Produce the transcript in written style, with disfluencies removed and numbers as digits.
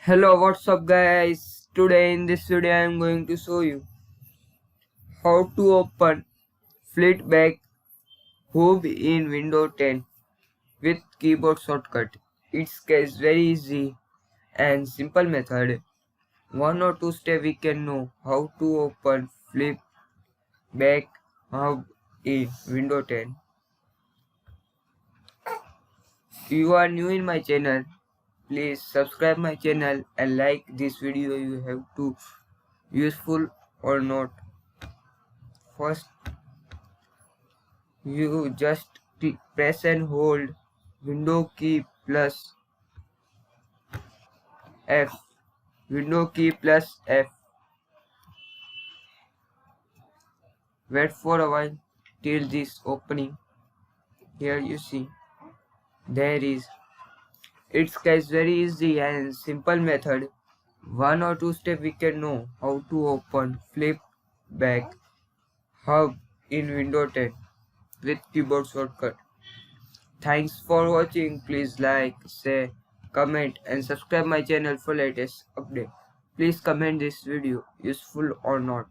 Hello, what's up guys? Today in this video I am going to show you how to open Flipback Hub in Windows 10 with keyboard shortcut. It's very easy and simple method. One or two steps we can know how to open Flipback Hub in Windows 10. If you are new in my channel, please subscribe my channel and like this video. You have to useful or not. First, you just press and hold window key plus F. Window key plus F. Wait for a while till this opening. Here you see. There is. It's guys very easy and simple method. One or two steps we can know how to open Flipback Hub in Windows 10 with keyboard shortcut. Thanks for watching. Please like, share, comment and subscribe my channel for latest update. Please comment this video useful or not.